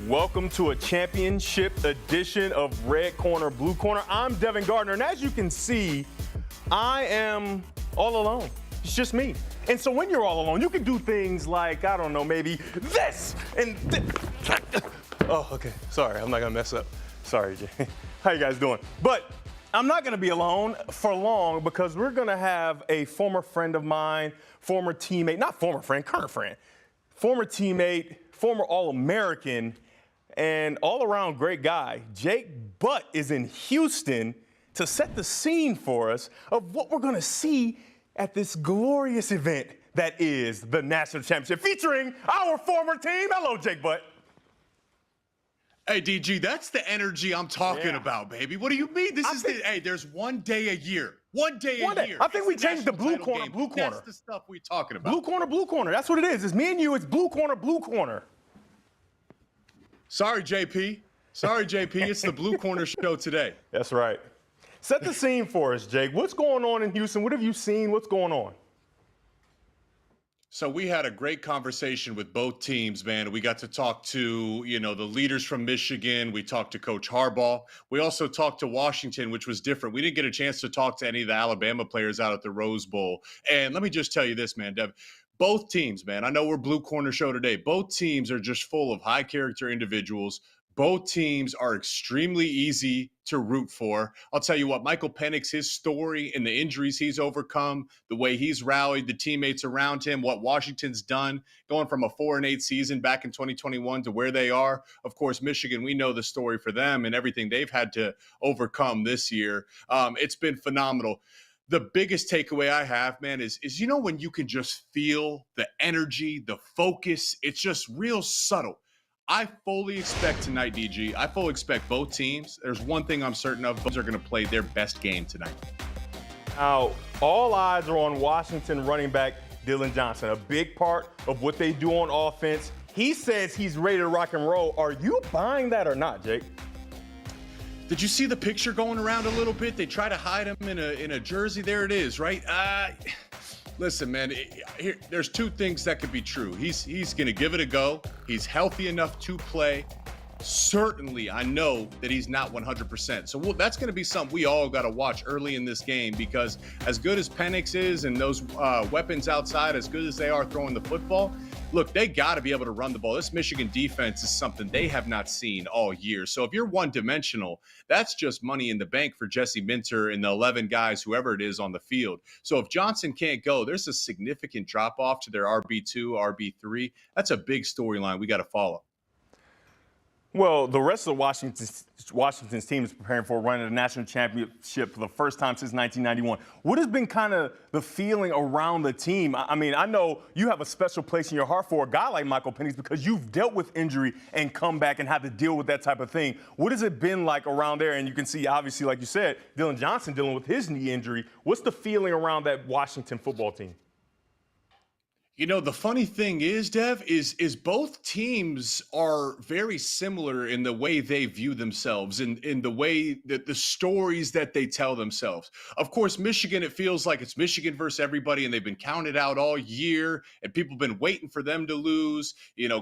Welcome to a championship edition of Red Corner, Blue Corner. I'm Devin Gardner, and as you can see, I am all alone. It's just me. And so when you're all alone, you can do things like, I don't know, maybe this and this. Oh, okay. Sorry, I'm not gonna mess up. Sorry, Jay. How you guys doing? But I'm not gonna be alone for long because we're gonna have a former friend of mine, former teammate, not former friend, current friend, former teammate, former All-American, and all-around great guy. Jake Butt is in Houston to set the scene for us of what we're gonna see at this glorious event that is the National Championship featuring our former team. Hello, Jake Butt. Hey, DG, that's the energy I'm talking about, baby. What do you mean? There's one day a year. One day a year. I think we changed the blue corner, blue corner. That's the stuff we're talking about. Blue corner, blue corner. That's what it is. It's me and you. It's blue corner, blue corner. Sorry, JP. It's the Blue Corner show today. That's right. Set the scene for us, Jake. What's going on in Houston? What have you seen? What's going on? So we had a great conversation with both teams, man. We got to talk to, the leaders from Michigan. We talked to Coach Harbaugh. We also talked to Washington, which was different. We didn't get a chance to talk to any of the Alabama players out at the Rose Bowl. And let me just tell you this, man, Dev. Both teams, man, I know we're Blue Corner show today. Both teams are just full of high character individuals. Both teams are extremely easy to root for. I'll tell you what, Michael Penix, his story and the injuries he's overcome, the way he's rallied the teammates around him, what Washington's done, going from a 4-8 season back in 2021 to where they are. Of course, Michigan, we know the story for them and everything they've had to overcome this year. It's been phenomenal. The biggest takeaway I have, man, is when you can just feel the energy, the focus, it's just real subtle. I fully expect tonight, DG, I fully expect both teams. There's one thing I'm certain of, both are going to play their best game tonight. Now, all eyes are on Washington running back Dillon Johnson, a big part of what they do on offense. He says he's ready to rock and roll. Are you buying that or not, Jake? Did you see the picture going around a little bit? They try to hide him in a jersey. There it is, right? Listen, man, there's two things that could be true. He's going to give it a go. He's healthy enough to play. Certainly, I know that he's not 100%. So that's going to be something we all got to watch early in this game because as good as Penix is and those weapons outside, as good as they are throwing the football, look, they got to be able to run the ball. This Michigan defense is something they have not seen all year. So if you're one-dimensional, that's just money in the bank for Jesse Minter and the 11 guys, whoever it is on the field. So if Johnson can't go, there's a significant drop-off to their RB2, RB3. That's a big storyline we got to follow. Well, the rest of Washington's team is preparing for running the national championship for the first time since 1991. What has been kind of the feeling around the team? I mean, I know you have a special place in your heart for a guy like Michael Penix because you've dealt with injury and come back and had to deal with that type of thing. What has it been like around there? And you can see, obviously, like you said, Dillon Johnson dealing with his knee injury. What's the feeling around that Washington football team? The funny thing is, Dev, is both teams are very similar in the way they view themselves and in the way that the stories that they tell themselves. Of course, Michigan, it feels like it's Michigan versus everybody, and they've been counted out all year, and people have been waiting for them to lose.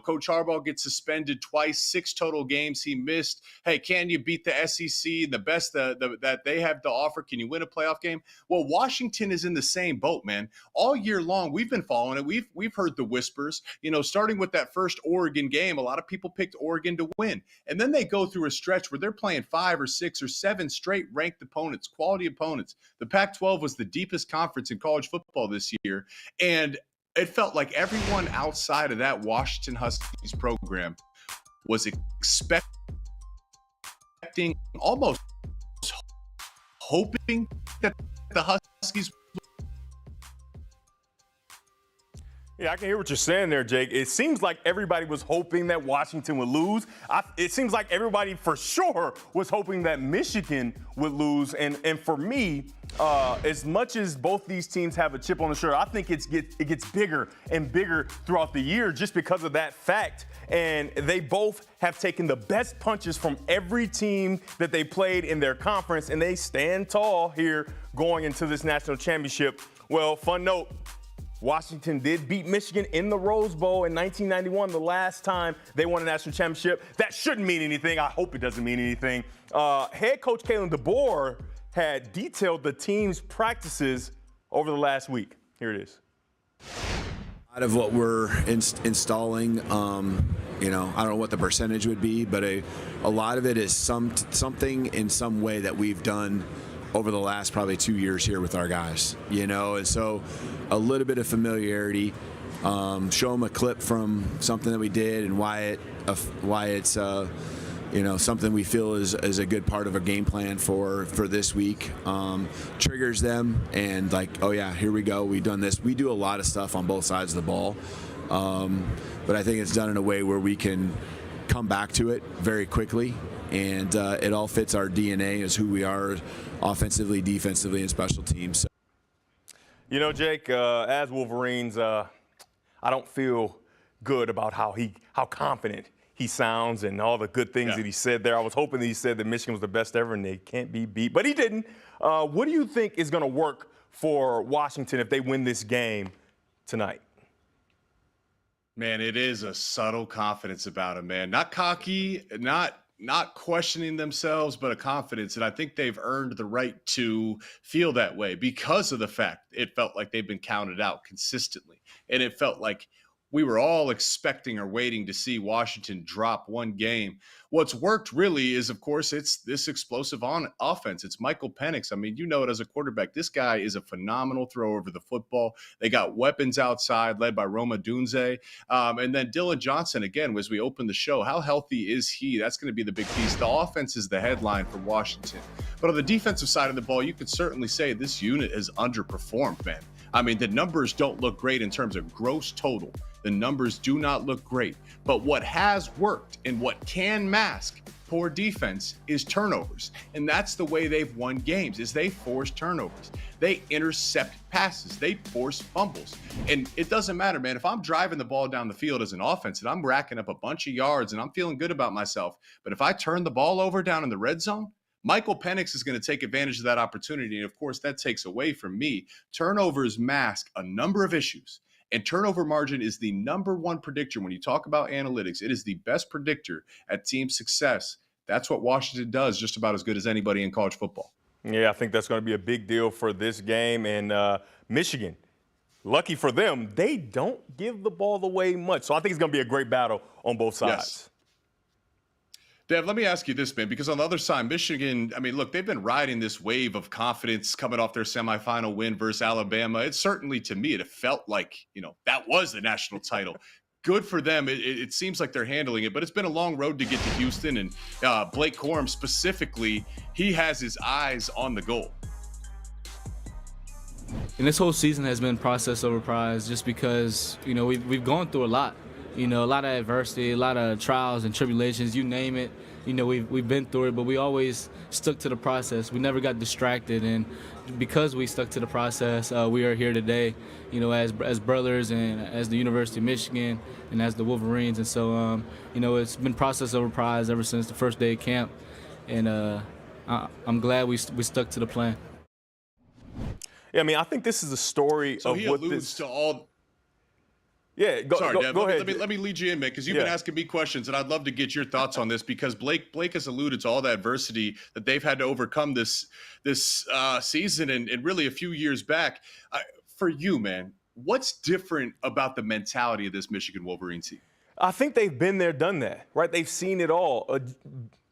Coach Harbaugh gets suspended twice, 6 total games he missed. Hey, can you beat the SEC, the best that they have to offer? Can you win a playoff game? Well, Washington is in the same boat, man. All year long, we've been following it. We've heard the whispers, starting with that first Oregon game. A lot of people picked Oregon to win. And then they go through a stretch where they're playing 5 or 6 or 7 straight ranked opponents, quality opponents. The Pac-12 was the deepest conference in college football this year. And it felt like everyone outside of that Washington Huskies program was expecting, almost hoping that the Huskies. Yeah, I can hear what you're saying there, Jake. It seems like everybody was hoping that Washington would lose. It seems like everybody for sure was hoping that Michigan would lose. And for me, as much as both these teams have a chip on the shoulder, I think it gets bigger and bigger throughout the year just because of that fact. And they both have taken the best punches from every team that they played in their conference, and they stand tall here going into this national championship. Well, fun note. Washington did beat Michigan in the Rose Bowl in 1991, the last time they won a national championship. That shouldn't mean anything. I hope it doesn't mean anything. Head coach Kalen DeBoer had detailed the team's practices over the last week. Here it is. A lot of what we're installing, I don't know what the percentage would be, but a lot of it is something in some way that we've done over the last probably 2 years here with our guys, and so a little bit of familiarity, show them a clip from something that we did and why it's something we feel is a good part of a game plan for this week, triggers them and like, oh yeah, here we go, we've done this. We do a lot of stuff on both sides of the ball, but I think it's done in a way where we can come back to it very quickly, and it all fits our DNA as who we are offensively, defensively, and special teams. Jake, as Wolverines, I don't feel good about how confident he sounds and all the good things that he said there. I was hoping that he said that Michigan was the best ever and they can't be beat, but he didn't. What do you think is going to work for Washington if they win this game tonight? Man, it is a subtle confidence about him, man. Not cocky, not questioning themselves, but a confidence. And I think they've earned the right to feel that way because of the fact it felt like they've been counted out consistently. And it felt like we were all expecting or waiting to see Washington drop one game. What's worked really is, of course, it's this explosive offense. It's Michael Penix. I mean, it as a quarterback, this guy is a phenomenal thrower over the football. They got weapons outside led by Roma Dunze. And then Dylan Johnson, again, as we open the show, how healthy is he? That's going to be the big piece. The offense is the headline for Washington. But on the defensive side of the ball, you could certainly say this unit has underperformed, man. I mean, the numbers don't look great in terms of gross total. The numbers do not look great. But what has worked and what can mask poor defense is turnovers. And that's the way they've won games, is they force turnovers. They intercept passes. They force fumbles. And it doesn't matter, man. If I'm driving the ball down the field as an offense and I'm racking up a bunch of yards and I'm feeling good about myself, but if I turn the ball over down in the red zone, Michael Penix is going to take advantage of that opportunity. And of course, that takes away from me. Turnovers mask a number of issues. And turnover margin is the number one predictor. When you talk about analytics, it is the best predictor at team success. That's what Washington does just about as good as anybody in college football. Yeah, I think that's going to be a big deal for this game. And Michigan, lucky for them, they don't give the ball away much. So I think it's going to be a great battle on both sides. Yes. Dev, let me ask you this, man, because on the other side, Michigan, I mean, look, they've been riding this wave of confidence coming off their semifinal win versus Alabama. It certainly, to me, it felt like, that was the national title. Good for them. It seems like they're handling it, but it's been a long road to get to Houston. And Blake Corum specifically, he has his eyes on the goal. And this whole season has been process over prize just because, we've gone through a lot. A lot of adversity, a lot of trials and tribulations, you name it. We've been through it, but we always stuck to the process. We never got distracted, and because we stuck to the process, we are here today, as brothers and as the University of Michigan and as the Wolverines. And so, it's been process over prize ever since the first day of camp, and I'm glad we stuck to the plan. Yeah, I mean, I think this is a story so of he what alludes this. to all. Yeah, go ahead. Let me lead you in, man, because you've been asking me questions, and I'd love to get your thoughts on this because Blake has alluded to all the adversity that they've had to overcome this season and really a few years back. For you, man, what's different about the mentality of this Michigan Wolverines team? I think they've been there, done that, right? They've seen it all.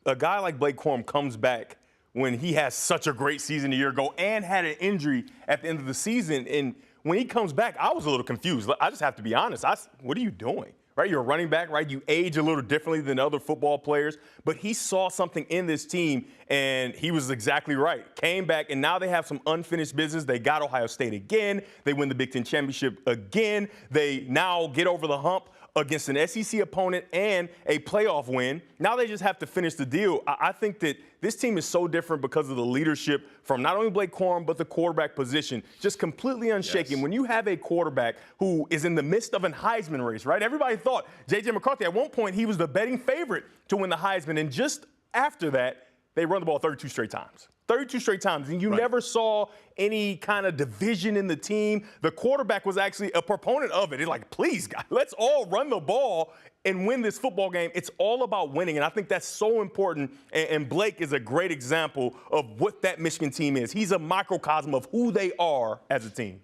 A guy like Blake Corum comes back when he has such a great season a year ago and had an injury at the end of the season. And when he comes back, I was a little confused. I just have to be honest. What are you doing? Right? You're a running back, right? You age a little differently than other football players. But he saw something in this team, and he was exactly right. Came back, and now they have some unfinished business. They got Ohio State again. They win the Big Ten championship again. They now get over the hump against an SEC opponent and a playoff win. Now they just have to finish the deal. I think that this team is so different because of the leadership from not only Blake Corum, but the quarterback position. Just completely unshaken. Yes. When you have a quarterback who is in the midst of a Heisman race, right? Everybody thought J.J. McCarthy, at one point, he was the betting favorite to win the Heisman. And just after that, they run the ball 32 straight times. 32 straight times, and you never saw any kind of division in the team. The quarterback was actually a proponent of it. He's like, please, guys, let's all run the ball and win this football game. It's all about winning, and I think that's so important, and Blake is a great example of what that Michigan team is. He's a microcosm of who they are as a team.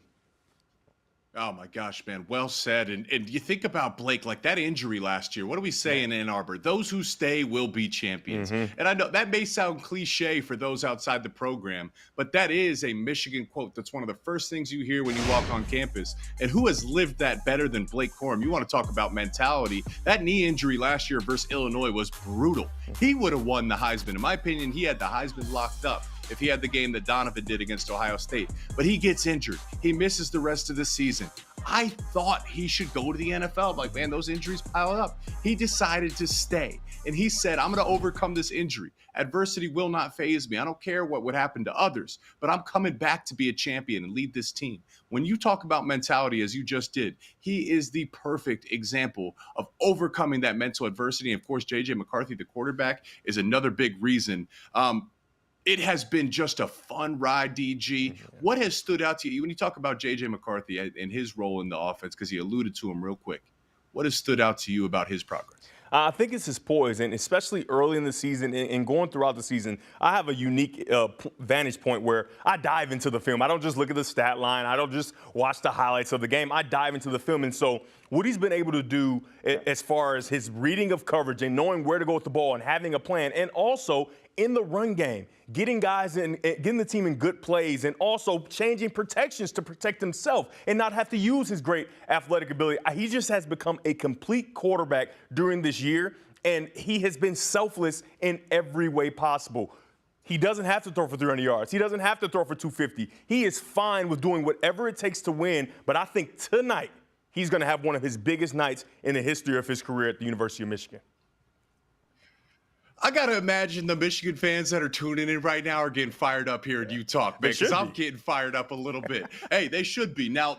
Oh, my gosh, man. Well said. And you think about Blake, like that injury last year. What do we say in Ann Arbor? Those who stay will be champions. And I know that may sound cliche for those outside the program, but that is a Michigan quote. That's one of the first things you hear when you walk on campus. And who has lived that better than Blake Corum? You want to talk about mentality. That knee injury last year versus Illinois was brutal. He would have won the Heisman. In my opinion, he had the Heisman locked up if he had the game that Donovan did against Ohio State. But he gets injured. He misses the rest of the season. I thought he should go to the NFL. I'm like, man, those injuries pile up. He decided to stay. And he said, I'm going to overcome this injury. Adversity will not faze me. I don't care what would happen to others, but I'm coming back to be a champion and lead this team. When you talk about mentality, as you just did, he is the perfect example of overcoming that mental adversity. And of course, J.J. McCarthy, the quarterback, is another big reason. It has been just a fun ride, DG. What has stood out to you when you talk about J.J. McCarthy and his role in the offense, because he alluded to him real quick? What has stood out to you about his progress? I think it's his poise, and especially early in the season and going throughout the season, I have a unique vantage point where I dive into the film. I don't just look at the stat line. I don't just watch the highlights of the game. I dive into the film, and so what he's been able to do as far as his reading of coverage and knowing where to go with the ball and having a plan, and also in the run game, getting guys in, getting the team in good plays, and also changing protections to protect himself and not have to use his great athletic ability. He just has become a complete quarterback during this year, and he has been selfless in every way possible. He doesn't have to throw for 300 yards. He doesn't have to throw for 250. He is fine with doing whatever it takes to win, but I think tonight he's going to have one of his biggest nights in the history of his career at the University of Michigan. I got to imagine the Michigan fans that are tuning in right now are getting fired up here at Utah, man, because I'm getting fired up a little bit. Hey, they should be. Now,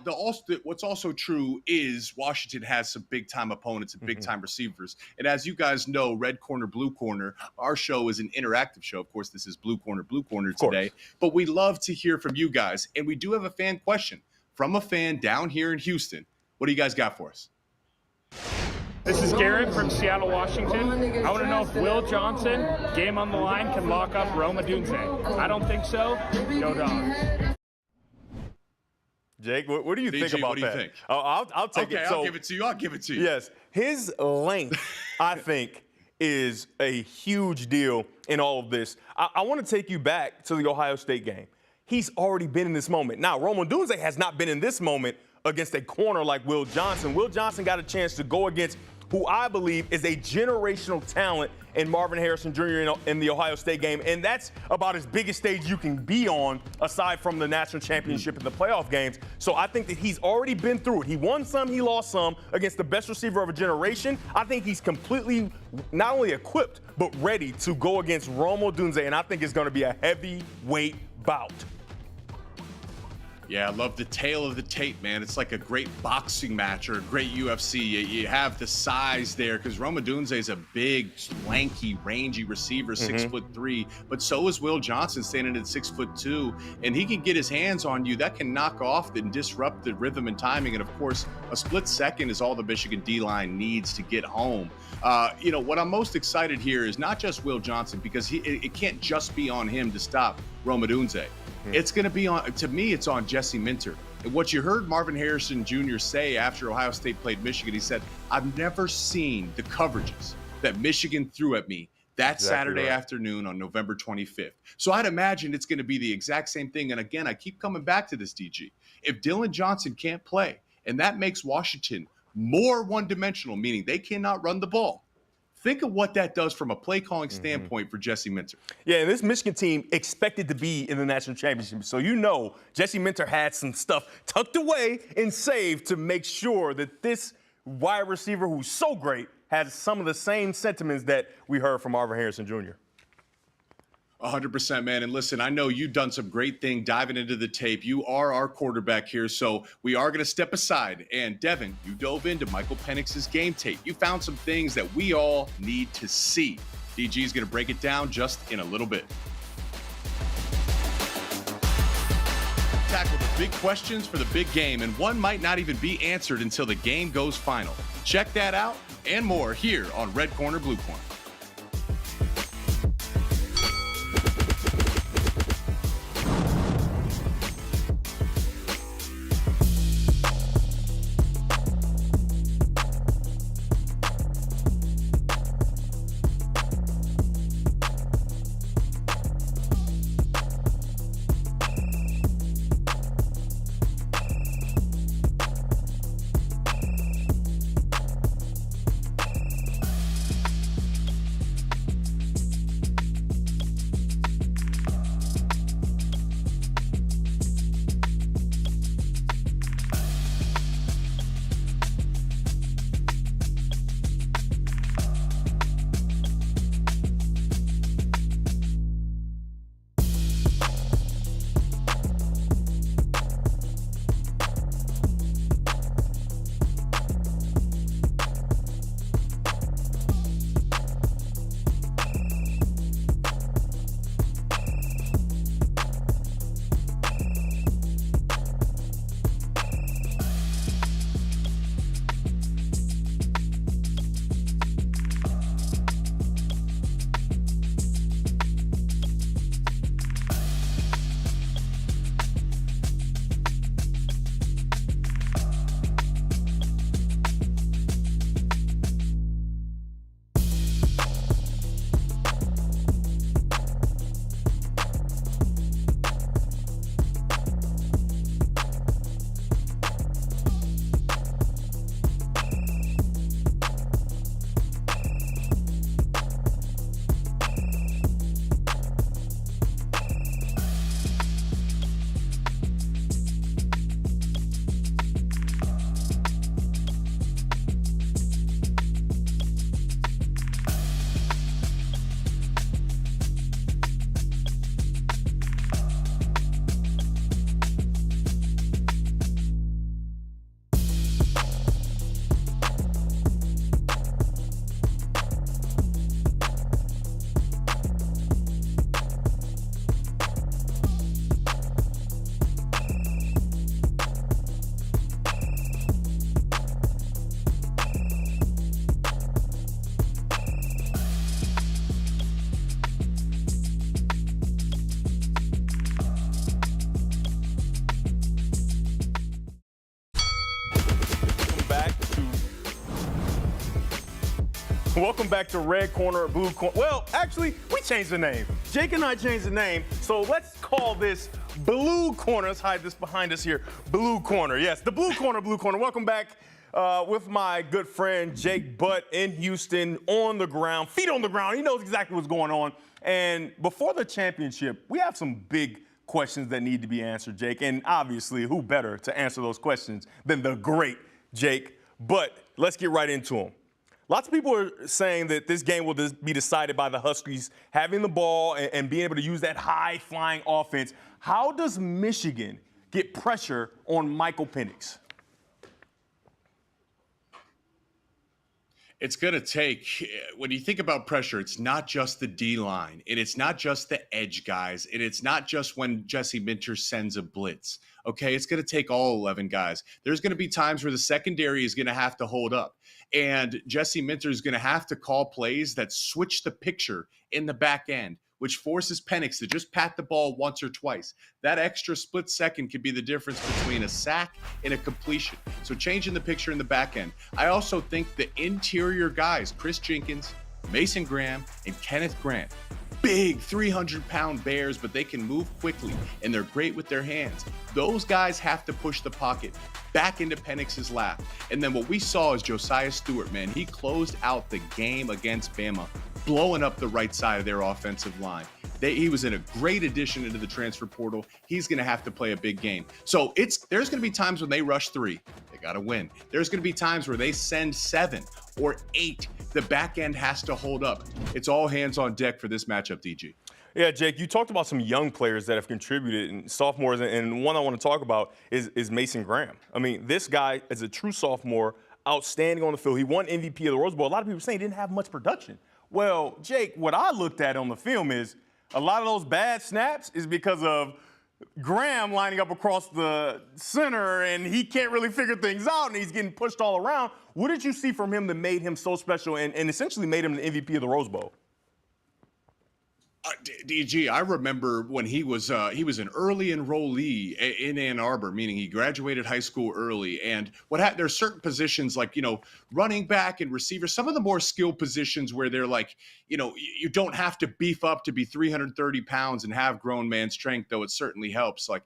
what's also true is Washington has some big-time opponents and big-time receivers. And as you guys know, Red Corner, Blue Corner, our show is an interactive show. Of course, this is Blue Corner today. But we love to hear from you guys. And we do have a fan question from a fan down here in Houston. What do you guys got for us? This is Garrett from Seattle, Washington. I want to know if Will Johnson, game on the line, can lock up Roma Dunze. I don't think so. Go Dogs. Jake, what do you think about that? What do you think? I'll take it. Okay, I'll give it to you. I'll give it to you. Yes. His length, I think, is a huge deal in all of this. I want to take you back to the Ohio State game. He's already been in this moment. Now, Roma Dunze has not been in this moment against a corner like Will Johnson. Will Johnson got a chance to go against who I believe is a generational talent in Marvin Harrison Jr. in the Ohio State game. And that's about as big a stage you can be on aside from the national championship and the playoff games. So I think that he's already been through it. He won some, he lost some against the best receiver of a generation. I think he's completely not only equipped, but ready to go against Roma Dunze. And I think it's going to be a heavyweight bout. Yeah, I love the tale of the tape, man. It's like a great boxing match or a great UFC. You have the size there because Roma Dunze is a big, lanky, rangy receiver, 6'3", but so is Will Johnson standing at 6'2", and he can get his hands on you. That can knock off and disrupt the rhythm and timing. And of course, a split second is all the Michigan D-line needs to get home. What I'm most excited here is not just Will Johnson, because it can't just be on him to stop Roma Dunze. It's going to be on, to me, it's on Jesse Minter. And what you heard Marvin Harrison Jr. say after Ohio State played Michigan, he said, I've never seen the coverages that Michigan threw at me that Saturday afternoon on November 25th. So I'd imagine it's going to be the exact same thing. And again, I keep coming back to this, DG. If Dylan Johnson can't play, and that makes Washington more one-dimensional, meaning they cannot run the ball, think of what that does from a play calling standpoint for Jesse Minter. Yeah, and this Michigan team expected to be in the national championship. So Jesse Minter had some stuff tucked away and saved to make sure that this wide receiver who's so great has some of the same sentiments that we heard from Marvin Harrison Jr. 100%, man. And listen, I know you've done some great thing diving into the tape. You are our quarterback here, so we are going to step aside. And Devin, you dove into Michael Penix's game tape. You found some things that we all need to see. DG is going to break it down just in a little bit. tackle the big questions for the big game, and one might not even be answered until the game goes final. Check that out and more here on Red Corner, Blue Corner. Welcome back to Red Corner, Blue Corner. Well, actually, we changed the name. Jake and I changed the name, so let's call this Blue Corner. Let's hide this behind us here. Blue Corner, yes, the Blue Corner, Blue Corner. Welcome back with my good friend Jake Butt in Houston, on the ground, feet on the ground. He knows exactly what's going on. And before the championship, we have some big questions that need to be answered, Jake. And obviously, who better to answer those questions than the great Jake Butt? Let's get right into them. Lots of people are saying that this game will be decided by the Huskies having the ball and being able to use that high-flying offense. How does Michigan get pressure on Michael Penix? It's going to take, when you think about pressure, it's not just the D-line, and it's not just the edge guys, and it's not just when Jesse Minter sends a blitz, okay? It's going to take all 11 guys. There's going to be times where the secondary is going to have to hold up, and Jesse Minter is going to have to call plays that switch the picture in the back end, which forces Penix to just pat the ball once or twice. That extra split second could be the difference between a sack and a completion. So changing the picture in the back end. I also think the interior guys, Chris Jenkins, Mason Graham, and Kenneth Grant, big 300-pound bears, but they can move quickly, and they're great with their hands. Those guys have to push the pocket back into Penix's lap. And then what we saw is Josiah Stewart, man, he closed out the game against Bama, blowing up the right side of their offensive line. He was in a great addition into the transfer portal. He's going to have to play a big game. So there's going to be times when they rush 3. They got to win. There's going to be times where they send 7 or 8. The back end has to hold up. It's all hands on deck for this matchup, DG. Yeah, Jake, you talked about some young players that have contributed, and sophomores, and one I want to talk about is Mason Graham. I mean, this guy is a true sophomore, outstanding on the field. He won MVP of the Rose Bowl. A lot of people say he didn't have much production. Well, Jake, what I looked at on the film is a lot of those bad snaps is because of Graham lining up across the center, and he can't really figure things out, and he's getting pushed all around. What did you see from him that made him so special and essentially made him the MVP of the Rose Bowl? DG, I remember when he was an early enrollee in Ann Arbor, meaning he graduated high school early. And there's certain positions like, running back and receiver, some of the more skilled positions where they're like, you don't have to beef up to be 330 pounds and have grown man strength, though it certainly helps. Like,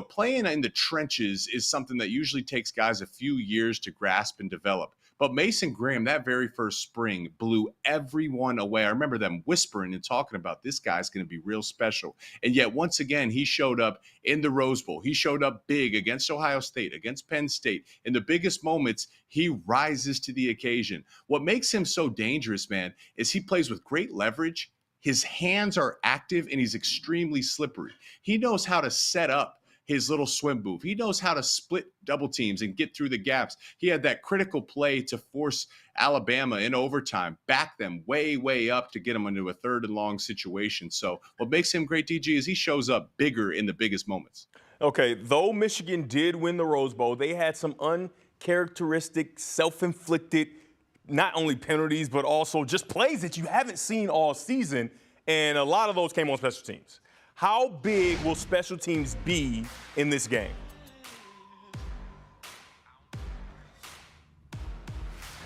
playing in the trenches is something that usually takes guys a few years to grasp and develop. But Mason Graham, that very first spring, blew everyone away. I remember them whispering and talking about this guy's going to be real special. And yet, once again, he showed up in the Rose Bowl. He showed up big against Ohio State, against Penn State. In the biggest moments, he rises to the occasion. What makes him so dangerous, man, is he plays with great leverage. His hands are active, and he's extremely slippery. He knows how to set up his little swim move. He knows how to split double teams and get through the gaps. He had that critical play to force Alabama in overtime, back them way, way up to get them into a 3rd and long situation. So what makes him great, DG, is he shows up bigger in the biggest moments. Okay, though Michigan did win the Rose Bowl, they had some uncharacteristic, self-inflicted, not only penalties, but also just plays that you haven't seen all season, and a lot of those came on special teams. How big will special teams be in this game?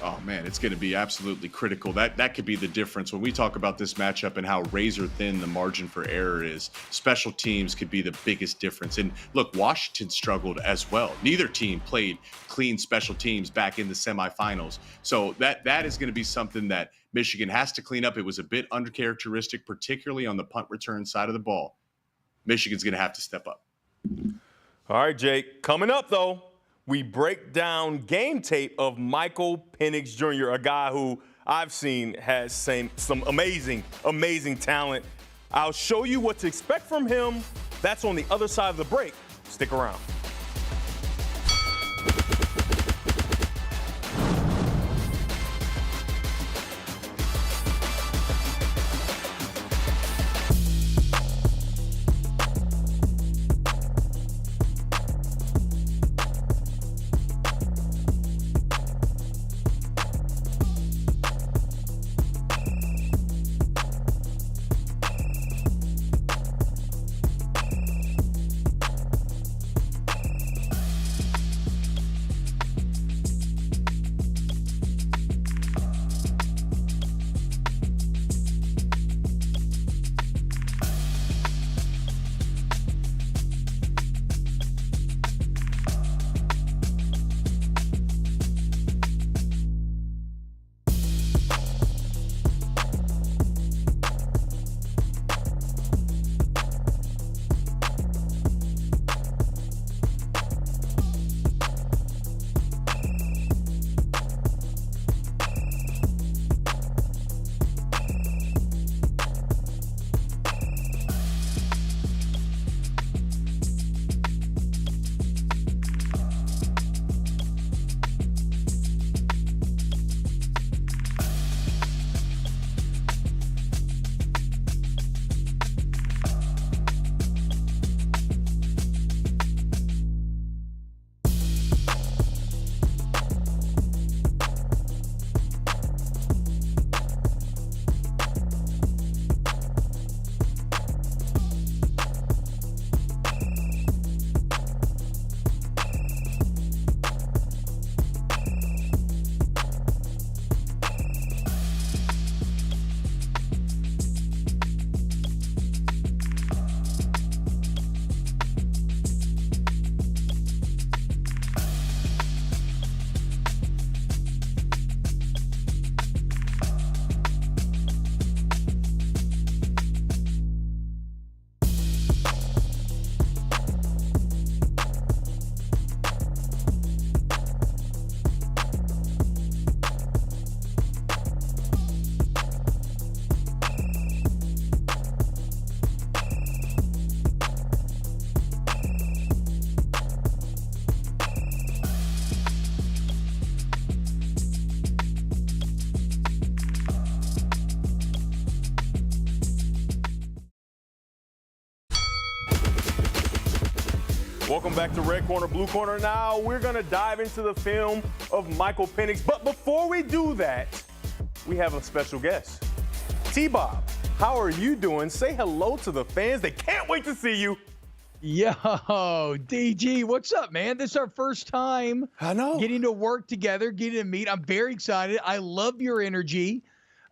Oh, man, it's going to be absolutely critical. That could be the difference. When we talk about this matchup and how razor thin the margin for error is, special teams could be the biggest difference. And look, Washington struggled as well. Neither team played clean special teams back in the semifinals. So that is going to be something that Michigan has to clean up. It was a bit uncharacteristic, particularly on the punt return side of the ball. Michigan's going to have to step up. All right, Jake. Coming up, though, we break down game tape of Michael Penix Jr., a guy who I've seen has some amazing, amazing talent. I'll show you what to expect from him. That's on the other side of the break. Stick around. Welcome back to Red Corner, Blue Corner. Now we're going to dive into the film of Michael Penix. But before we do that, we have a special guest. T-Bob, how are you doing? Say hello to the fans. They can't wait to see you. Yo, DG, what's up, man? This is our first time getting to work together, getting to meet. I'm very excited. I love your energy.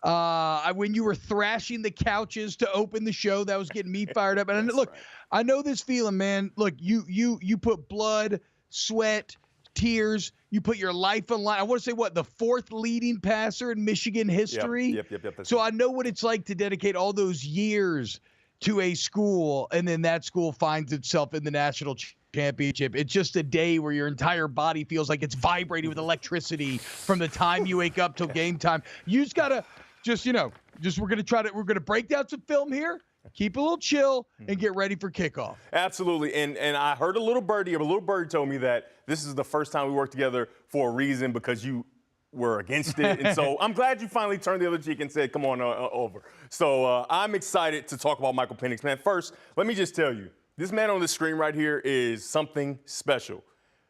When you were thrashing the couches to open the show, that was getting me fired up. And look, right. I know this feeling, man. Look, you put blood, sweat, tears. You put your life on line. I want to say the fourth leading passer in Michigan history. Yep. So I know what it's like to dedicate all those years to a school, and then that school finds itself in the national championship. It's just a day where your entire body feels like it's vibrating with electricity from the time you wake up till game time. You just gotta, we're gonna break down some film here, keep a little chill, and get ready for kickoff. Absolutely, and I heard a little bird told me that this is the first time we worked together for a reason, because you were against it. And so I'm glad you finally turned the other cheek and said, come on over. So I'm excited to talk about Michael Penix. Man, first, let me just tell you, this man on the screen right here is something special.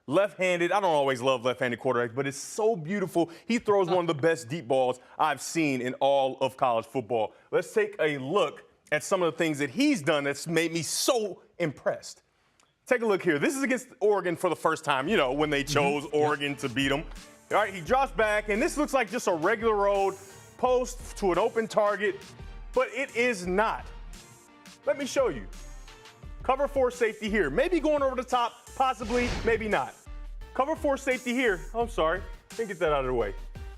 Left-handed, I don't always love left-handed quarterbacks, but it's so beautiful. He throws one of the best deep balls I've seen in all of college football. Let's take a look at some of the things that he's done that's made me so impressed. Take a look here. This is against Oregon for the first time, when they chose Oregon to beat them. All right, he drops back, and this looks like just a regular road post to an open target, but it is not. Let me show you. Cover 4 safety here. Maybe going over the top, possibly, maybe not. Cover 4 safety here. Oh, I'm sorry. Let me get that out of the way.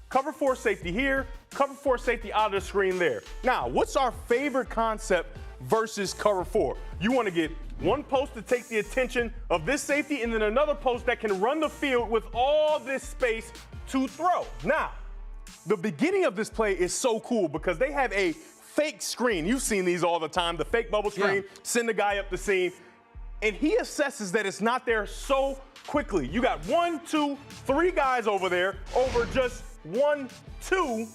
Cover 4 safety here. Cover 4 safety out of the screen there. Now, what's our favorite concept versus cover 4? You want to get one post to take the attention of this safety, and then another post that can run the field with all this space to throw. Now, the beginning of this play is so cool because they have a fake screen. You've seen these all the time, the fake bubble screen, send the guy up the seam, and he assesses that it's not there so quickly. You got 1, 2, 3 guys over there over just 1, 2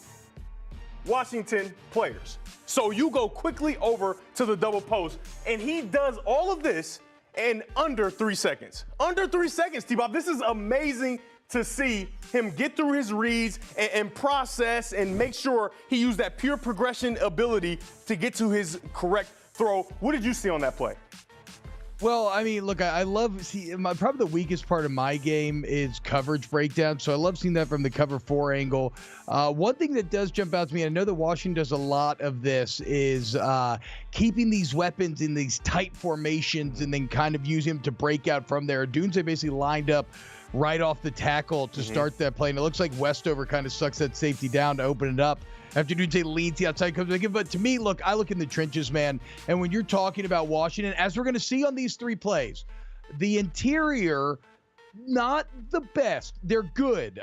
Washington players. So you go quickly over to the double post, and he does all of this in under 3 seconds. Under 3 seconds, T-Bob. This is amazing to see him get through his reads and process and make sure he used that pure progression ability to get to his correct throw. What did you see on that play? Well, I mean, look, I love probably the weakest part of my game is coverage breakdown. So I love seeing that from the cover 4 angle. One thing that does jump out to me, I know that Washington does a lot of this, is keeping these weapons in these tight formations and then kind of use him to break out from there. Dunze basically lined up right off the tackle to start that play. And it looks like Westover kind of sucks that safety down to open it up. After Dunze leads the outside, comes back in. But to me, look, I look in the trenches, man. And when you're talking about Washington, as we're going to see on these 3 plays, the interior, not the best. They're good.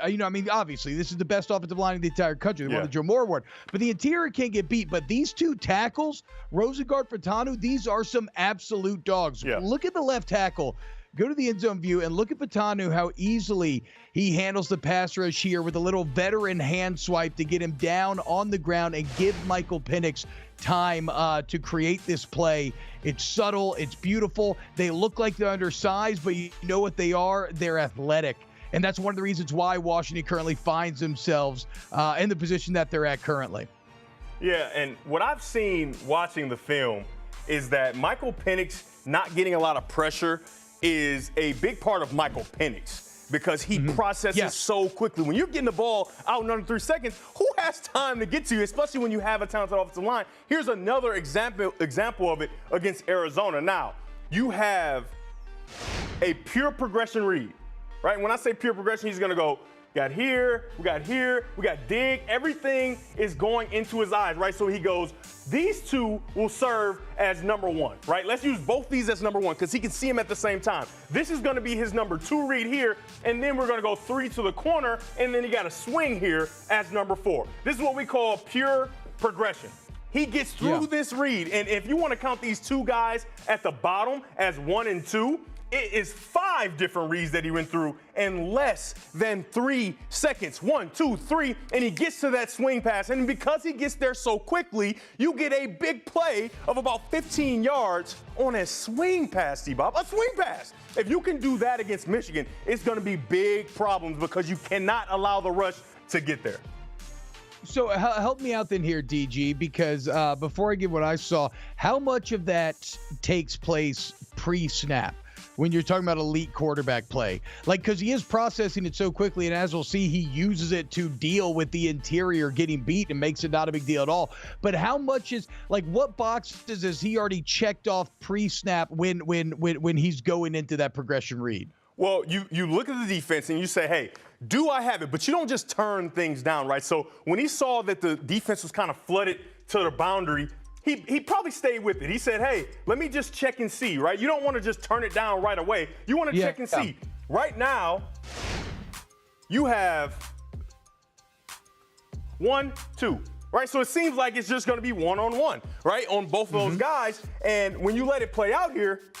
Obviously, this is the best offensive line in the entire country. They won the Joe Moore Award. But the interior can't get beat. But these 2 tackles, Rosengard, Fatanu, these are some absolute dogs. Yeah. Look at the left tackle. Go to the end zone view and look at Fatanu, how easily he handles the pass rush here with a little veteran hand swipe to get him down on the ground and give Michael Penix time to create this play. It's subtle. It's beautiful. They look like they're undersized, but you know what they are? They're athletic. And that's one of the reasons why Washington currently finds themselves in the position that they're at currently. Yeah, and what I've seen watching the film is that Michael Penix not getting a lot of pressure is a big part of Michael Penix because he processes so quickly. When you're getting the ball out in under 3 seconds, who has time to get to you, especially when you have a talented offensive line? Here's another example of it against Arizona. Now, you have a pure progression read, right? When I say pure progression, he's going to go, we got dig. Everything is going into his eyes, right? So he goes, these 2 will serve as number 1, right? Let's use both these as number 1 because he can see them at the same time. This is going to be his number 2 read here, and then we're going to go 3 to the corner, and then he got a swing here as number 4. This is what we call pure progression. He gets through this read, and if you want to count these 2 guys at the bottom as 1 and 2, It is 5 different reads that he went through in less than 3 seconds. 1, 2, 3, and he gets to that swing pass. And because he gets there so quickly, you get a big play of about 15 yards on a swing pass, T-Bob. A swing pass. If you can do that against Michigan, it's going to be big problems because you cannot allow the rush to get there. So help me out then here, DG, because before I give what I saw, how much of that takes place pre-snap when you're talking about elite quarterback play? Like, because he is processing it so quickly, and as we'll see, he uses it to deal with the interior getting beat and makes it not a big deal at all. But how much is, like, what boxes has he already checked off pre-snap when he's going into that progression read? Well, you look at the defense and you say, hey, do I have it? But you don't just turn things down, right? So when he saw that the defense was kind of flooded to the boundary, he probably stayed with it. He said, hey, let me just check and see, right? You don't want to just turn it down right away. You want to check and see. Right now, you have 1, 2. Right, so it seems like it's just going to be one-on-one, right, on both of those guys. And when you let it play out here,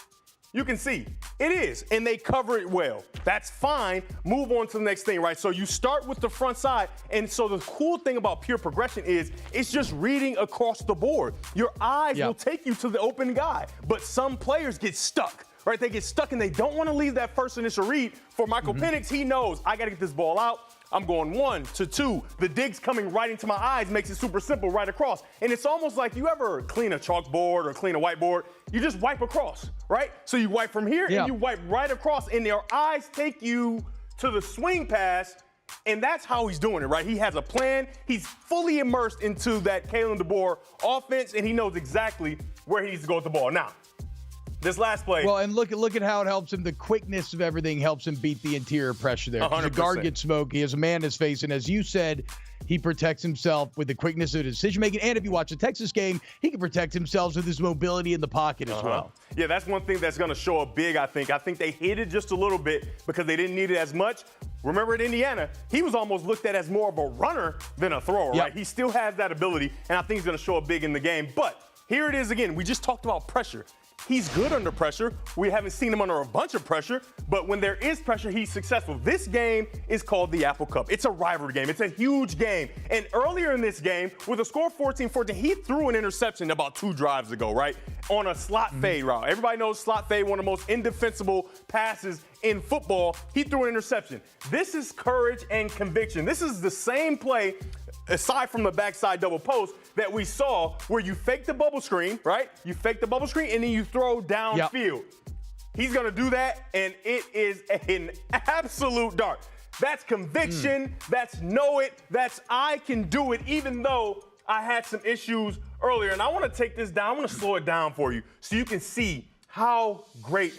you can see it is, and they cover it well. That's fine. Move on to the next thing, right? So you start with the front side, and so the cool thing about pure progression is it's just reading across the board. Your eyes will take you to the open guy, but some players get stuck, right? They get stuck, and they don't want to leave that first initial read. For Michael Penix, he knows, I got to get this ball out. I'm going 1 to 2. The dig's coming right into my eyes makes it super simple right across. And it's almost like you ever clean a chalkboard or clean a whiteboard, you just wipe across, right? So you wipe from here and you wipe right across, and their eyes take you to the swing pass, and that's how he's doing it, right? He has a plan. He's fully immersed into that Kalen DeBoer offense, and he knows exactly where he needs to go with the ball. Now, this last play. Well, and look at how it helps him. The quickness of everything helps him beat the interior pressure there. 100%. The guard gets smoked. He has a man in his face. And as you said, he protects himself with the quickness of decision making. And if you watch a Texas game, he can protect himself with his mobility in the pocket as well. Yeah, that's one thing that's going to show up big, I think. I think they hit it just a little bit because they didn't need it as much. Remember at Indiana, he was almost looked at as more of a runner than a thrower, right? He still has that ability, and I think he's going to show up big in the game. But here it is again. We just talked about pressure. He's good under pressure. We haven't seen him under a bunch of pressure, but when there is pressure, he's successful. This game is called the Apple Cup. It's a rivalry game. It's a huge game. And earlier in this game, with a score 14-14, he threw an interception about 2 drives ago, right? On a slot fade route. Everybody knows slot fade, one of the most indefensible passes in football. He threw an interception. This is courage and conviction. This is the same play, aside from the backside double post, that we saw where you fake the bubble screen, right? You fake the bubble screen, and then you throw downfield. He's going to do that, and it is an absolute dart. That's conviction. That's know it. That's I can do it, even though I had some issues earlier. And I want to take this down. I want to slow it down for you so you can see how great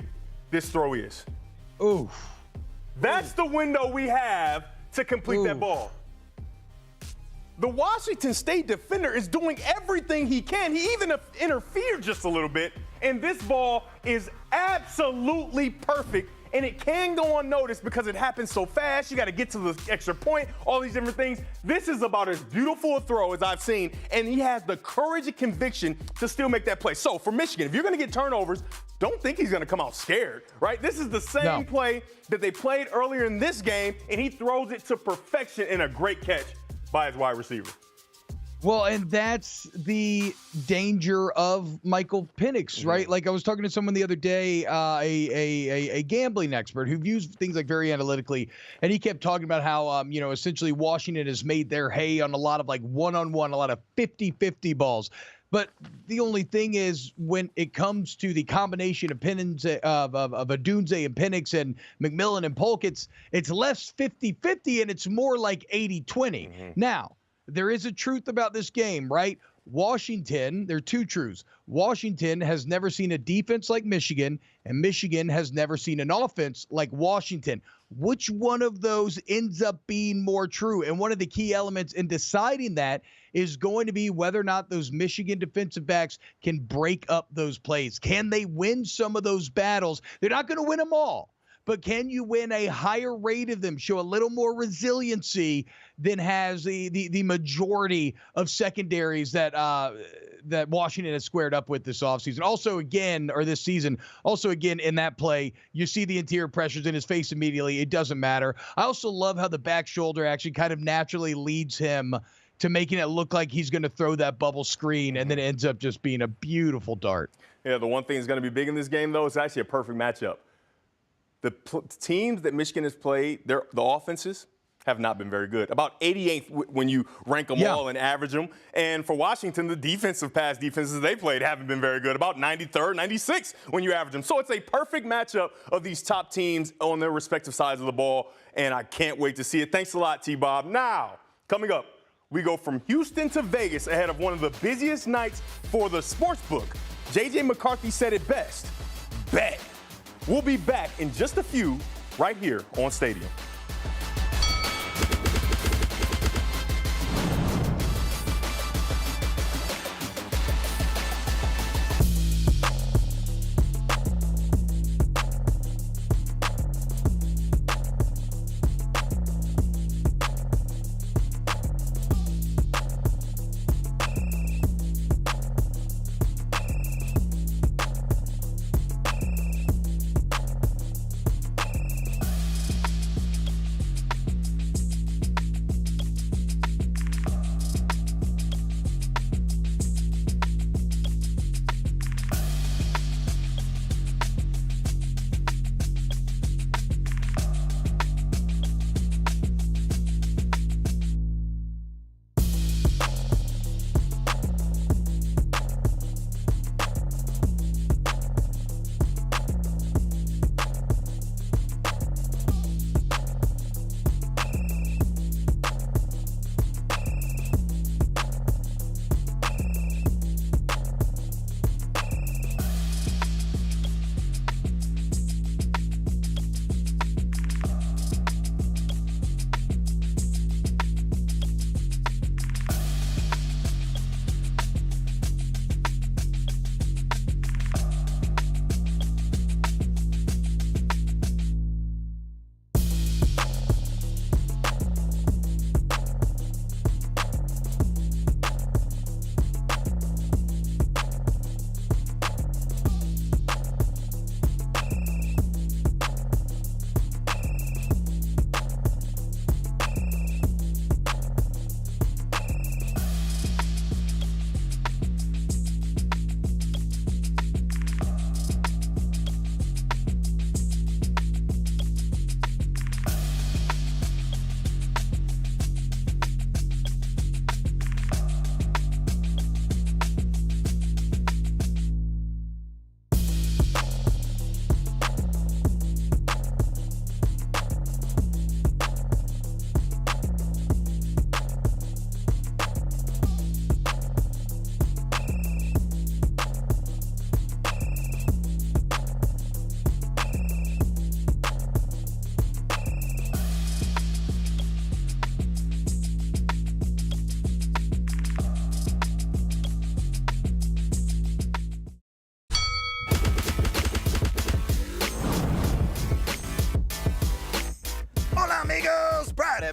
this throw is. Ooh. That's the window we have to complete that ball. The Washington State defender is doing everything he can. He even interfered just a little bit, and this ball is absolutely perfect, and it can go unnoticed because it happens so fast. You got to get to the extra point, all these different things. This is about as beautiful a throw as I've seen, and he has the courage and conviction to still make that play. So for Michigan, if you're going to get turnovers, don't think he's going to come out scared, right? This is the same play that they played earlier in this game, and he throws it to perfection in a great catch by his wide receiver. Well, and that's the danger of Michael Penix, right? Like I was talking to someone the other day, a gambling expert who views things like very analytically, and he kept talking about how, essentially Washington has made their hay on a lot of like one-on-one, a lot of 50-50 balls. But the only thing is, when it comes to the combination of Odunze and Penix and McMillan and Polk, it's less 50-50 and it's more like 80-20. Now, there is a truth about this game, right? Washington, there are 2 truths. Washington has never seen a defense like Michigan, and Michigan has never seen an offense like Washington. Which one of those ends up being more true? And one of the key elements in deciding that is going to be whether or not those Michigan defensive backs can break up those plays. Can they win some of those battles? They're not going to win them all, but can you win a higher rate of them, show a little more resiliency than has the majority of secondaries that Washington has squared up with this offseason. This season, in that play, you see the interior pressures in his face immediately. It doesn't matter. I also love how the back shoulder actually kind of naturally leads him to making it look like he's going to throw that bubble screen, and then it ends up just being a beautiful dart. Yeah, the one thing that's going to be big in this game, though, is actually a perfect matchup. The teams that Michigan has played, the offenses have not been very good. About 88th when you rank them all and average them. And for Washington, the pass defenses they played haven't been very good. About 93rd, 96th when you average them. So it's a perfect matchup of these top teams on their respective sides of the ball, and I can't wait to see it. Thanks a lot, T-Bob. Now, coming up, we go from Houston to Vegas ahead of one of the busiest nights for the sports book. J.J. McCarthy said it best. Bet. We'll be back in just a few right here on Stadium.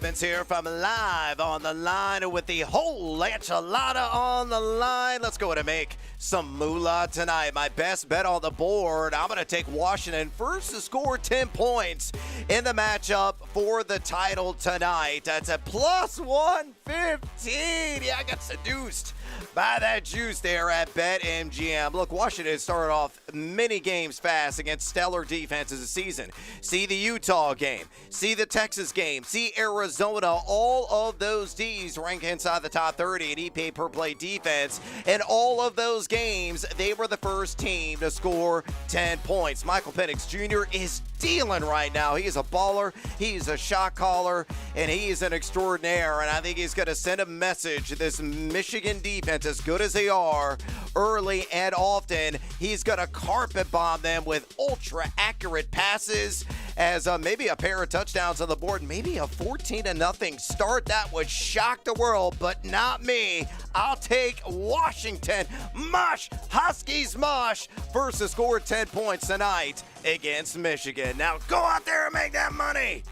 Evans here from Live on the Line with the whole enchilada on the line. Let's go ahead and make some moolah tonight. My best bet on the board, I'm going to take Washington first to score 10 points in the matchup for the title tonight. That's a plus 115. Yeah, I got seduced by that juice there at BetMGM. Look, Washington started off many games fast against stellar defenses this season. See the Utah game, see the Texas game, see Arizona. All of those Ds rank inside the top 30 in EPA per play defense. In all of those games, they were the first team to score 10 points. Michael Penix Jr. is dealing right now. He is a baller, he's a shot caller, and he is an extraordinaire. And I think he's going to send a message. This Michigan defense, as good as they are, early and often, he's going to carpet bomb them with ultra accurate passes. as maybe a pair of touchdowns on the board, maybe a 14-0 start. That would shock the world, but not me. I'll take Washington. Mush, Huskies mush, versus score 10 points tonight against Michigan. Now go out there and make that money.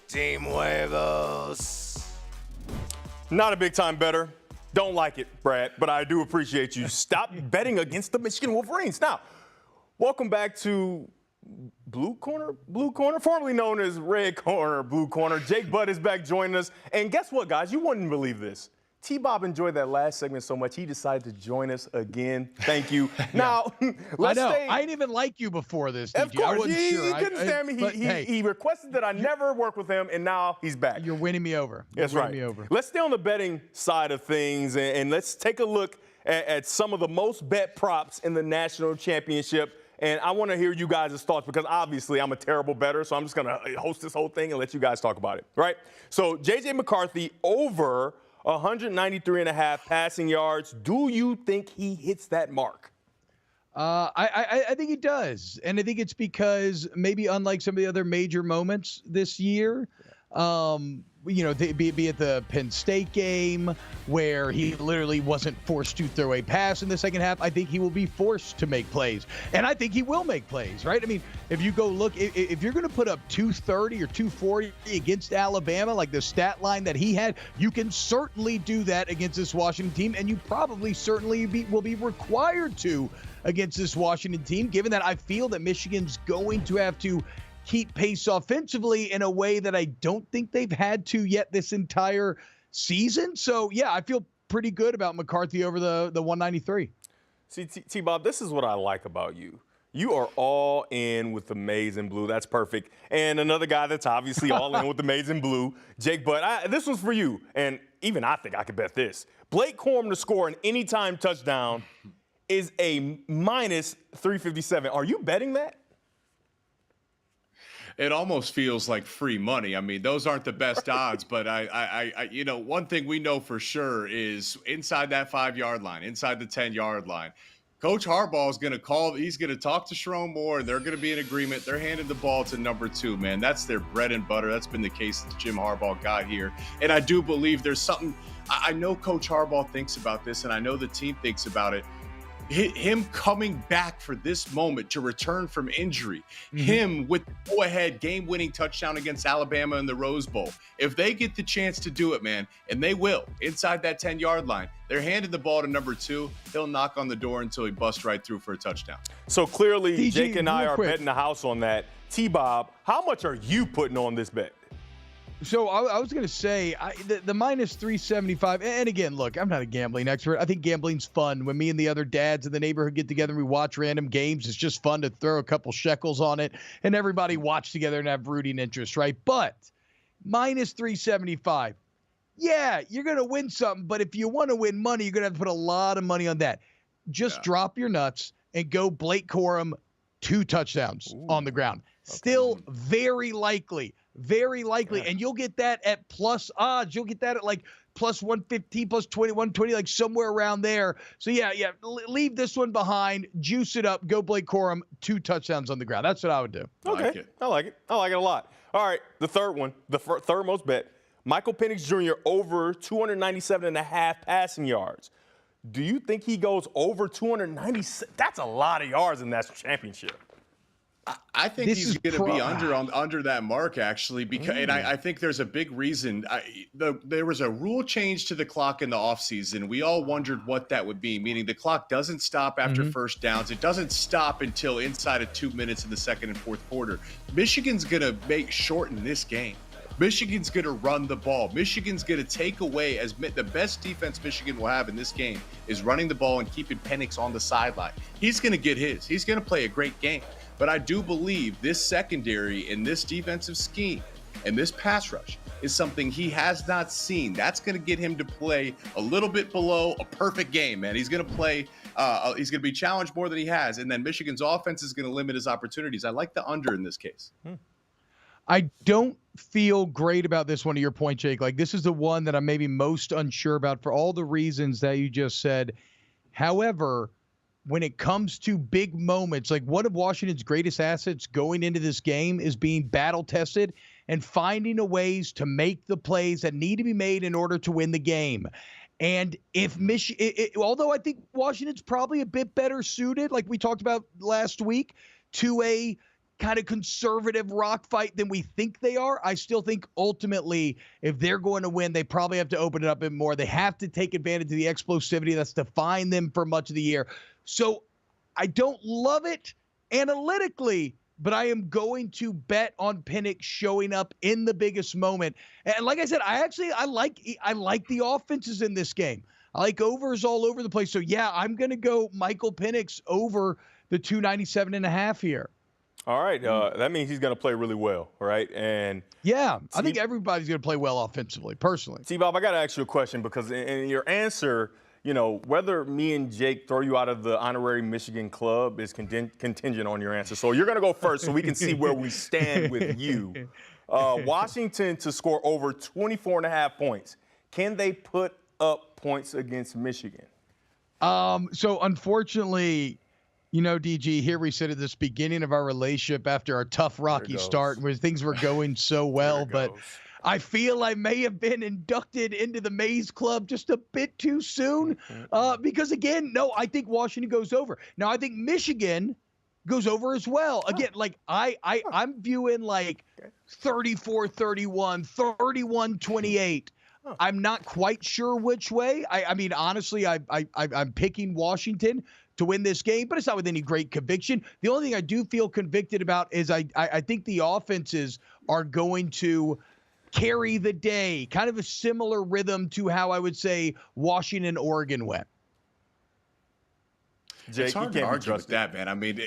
Team Huevos. Not a big time better. Don't like it, Brad, but I do appreciate you. Stop betting against the Michigan Wolverines. Now, welcome back to Blue Corner, formerly known as Red Corner, Blue Corner. Jake Butt is back joining us. And guess what, guys? You wouldn't believe this. T-Bob enjoyed that last segment so much, he decided to join us again. Thank you. Now, let's stay. I didn't even like you before this, Of DG. I course, wasn't he sure. couldn't stand me. He requested that I never work with him, and now he's back. You're winning me over. That's right. Me over. Let's stay on the betting side of things, and let's take a look at some of the most bet props in the national championship. And I want to hear you guys' thoughts because obviously I'm a terrible bettor, so I'm just going to host this whole thing and let you guys talk about it, right? So J.J. McCarthy over 193.5 passing yards. Do you think he hits that mark? I think he does. And I think it's because maybe unlike some of the other major moments this year, be it the Penn State game where he literally wasn't forced to throw a pass in the second half, I think he will be forced to make plays. And I think he will make plays, right? I mean, if you go look, if you're going to put up 230 or 240 against Alabama, like the stat line that he had, you can certainly do that against this Washington team, and you probably will be required to against this Washington team, given that I feel that Michigan's going to have to keep pace offensively in a way that I don't think they've had to yet this entire season. So, yeah, I feel pretty good about McCarthy over the 193. See, T-Bob, this is what I like about you. You are all in with the maize and blue. That's perfect. And another guy that's obviously all in with the maize and blue, Jake Butt. This was for you. And even I think I could bet this. Blake Corum to score an anytime touchdown is a minus 357. Are you betting that? It almost feels like free money. I mean, those aren't the best odds, but one thing we know for sure is inside that 5-yard line, inside the 10-yard line, Coach Harbaugh is going to call. He's going to talk to Sharon Moore, and they're going to be in agreement. They're handing the ball to number 2, man. That's their bread and butter. That's been the case since Jim Harbaugh got here. And I do believe there's something. I know Coach Harbaugh thinks about this, and I know the team thinks about it. Him coming back for this moment to return from injury, him with the go-ahead game-winning touchdown against Alabama in the Rose Bowl. If they get the chance to do it, man, and they will, inside that 10-yard line, they're handing the ball to number 2. He'll knock on the door until he busts right through for a touchdown. So clearly, DG, Jake and I are quick. betting the house on that. T-Bob, how much are you putting on this bet? So I was going to say the minus 375. And again, look, I'm not a gambling expert. I think gambling's fun. When me and the other dads in the neighborhood get together and we watch random games, it's just fun to throw a couple shekels on it and everybody watch together and have rooting interest, right? But minus 375. Yeah, you're going to win something. But if you want to win money, you're going to have to put a lot of money on that. Just drop your nuts and go Blake Corum 2 touchdowns on the ground. Okay. Still very likely. Very likely. Yeah. And you'll get that at plus odds. You'll get that at like plus 115, plus 20, 120, like somewhere around there. So, yeah, leave this one behind. Juice it up. Go Blake Corum, 2 touchdowns on the ground. That's what I would do. Okay. I like it a lot. All right, the third one, the third most bet. Michael Penix Jr. over 297.5 passing yards. Do you think he goes over 297? That's a lot of yards in that championship. I think he's going to be under that mark, actually, because and I think there's a big reason. There was a rule change to the clock in the offseason. We all wondered what that would be, meaning the clock doesn't stop after first downs. It doesn't stop until inside of 2 minutes in the second and fourth quarter. Michigan's going to shorten this game. Michigan's going to run the ball. Michigan's going to take away the best defense Michigan will have in this game is running the ball and keeping Penix on the sideline. He's going to get his. He's going to play a great game. But I do believe this secondary in this defensive scheme and this pass rush is something he has not seen. That's going to get him to play a little bit below a perfect game, man. He's going to play he's going to be challenged more than he has. And then Michigan's offense is going to limit his opportunities. I like the under in this case. I don't feel great about this one, to your point, Jake. Like, this is the one that I'm maybe most unsure about for all the reasons that you just said. However, when it comes to big moments, like one of Washington's greatest assets going into this game is being battle tested and finding a ways to make the plays that need to be made in order to win the game. And if although I think Washington's probably a bit better suited, like we talked about last week, to a kind of conservative rock fight than we think they are, I still think ultimately if they're going to win, they probably have to open it up a bit more. They have to take advantage of the explosivity that's defined them for much of the year. So I don't love it analytically, but I am going to bet on Penix showing up in the biggest moment. And like I said, I like the offenses in this game. I like overs all over the place. So yeah, I'm going to go Michael Penix over the 297.5 here. All right, that means he's going to play really well, right? And yeah, I think everybody's going to play well offensively, personally. T-Bob, I got to ask you a question because in your answer, you know, whether me and Jake throw you out of the honorary Michigan club is contingent on your answer. So you're going to go first so we can see where we stand with you. Washington to score over 24.5 points. Can they put up points against Michigan? So unfortunately, you know, DG, here we sit at this beginning of our relationship after our tough, rocky start where things were going so well, but I feel I may have been inducted into the Maze Club just a bit too soon because, again, no, I think Washington goes over. Now, I think Michigan goes over as well. Again, like I'm viewing like 34-31, 31-28. I'm not quite sure which way. I mean, honestly, I'm picking Washington to win this game, but it's not with any great conviction. The only thing I do feel convicted about is I think the offenses are going to carry the day, kind of a similar rhythm to how I would say Washington, Oregon went. Jake, it's hard to argue with that, man. I mean,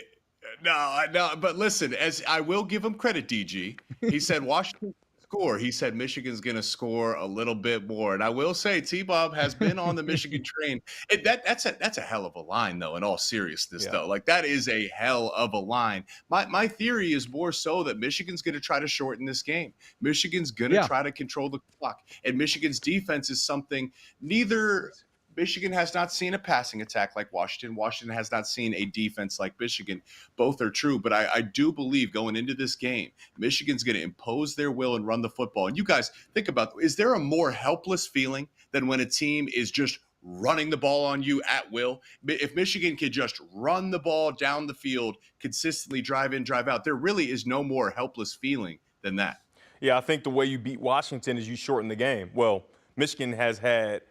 no, but listen, as I will give him credit, DG. He said Washington score. He said Michigan's going to score a little bit more, and I will say T-Bob has been on the Michigan train. That's a hell of a line, though. In all seriousness, though, like that is a hell of a line. My theory is more so that Michigan's going to try to shorten this game. Michigan's going to try to control the clock, and Michigan's defense is something neither. Michigan has not seen a passing attack like Washington. Washington has not seen a defense like Michigan. Both are true, but I do believe going into this game, Michigan's going to impose their will and run the football. And you guys think about, is there a more helpless feeling than when a team is just running the ball on you at will? If Michigan could just run the ball down the field, consistently drive in, drive out, there really is no more helpless feeling than that. Yeah, I think the way you beat Washington is you shorten the game. Well, Michigan has had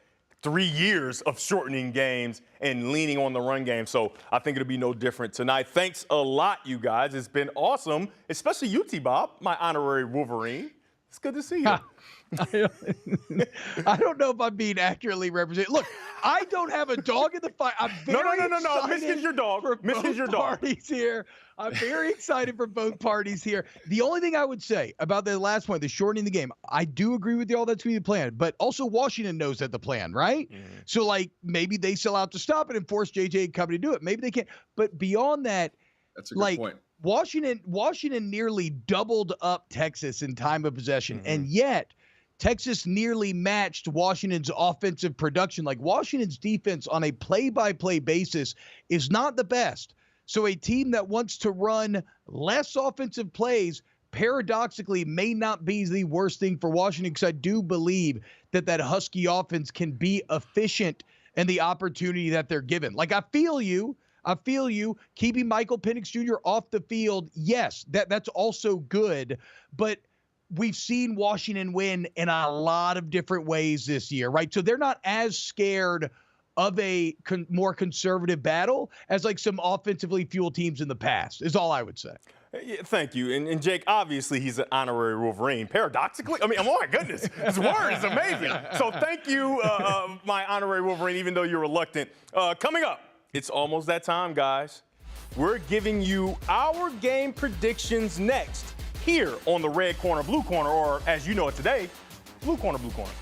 3 years of shortening games and leaning on the run game. So I think it'll be no different tonight. Thanks a lot, you guys. It's been awesome, especially you, T-Bob, my honorary Wolverine. It's good to see you. I don't know if I'm being accurately represented. Look, I don't have a dog in the fight. I'm very No. Michigan's your dog. Michigan's your dog. Parties here. I'm very excited for both parties here. The only thing I would say about the last point, the shortening the game, I do agree with you all that's going to be the plan, but also Washington knows that the plan, right? So, like, maybe they sell out to stop it and force JJ and company to do it. Maybe they can't. But beyond that, that's a good point. Washington nearly doubled up Texas in time of possession, and yet Texas nearly matched Washington's offensive production. Like, Washington's defense on a play-by-play basis is not the best. So a team that wants to run less offensive plays paradoxically may not be the worst thing for Washington, because I do believe that Husky offense can be efficient in the opportunity that they're given. Like, I feel you keeping Michael Penix Jr. off the field. Yes, that's also good, but we've seen Washington win in a lot of different ways this year, right? So they're not as scared of a more conservative battle as like some offensively fueled teams in the past, is all I would say. Yeah, thank you. And Jake, obviously, he's an honorary Wolverine. Paradoxically, I mean, oh my goodness, his word is amazing. So thank you, my honorary Wolverine, even though you're reluctant. Coming up, it's almost that time, guys. We're giving you our game predictions next here on the Red Corner, Blue Corner, or as you know it today, Blue Corner, Blue Corner.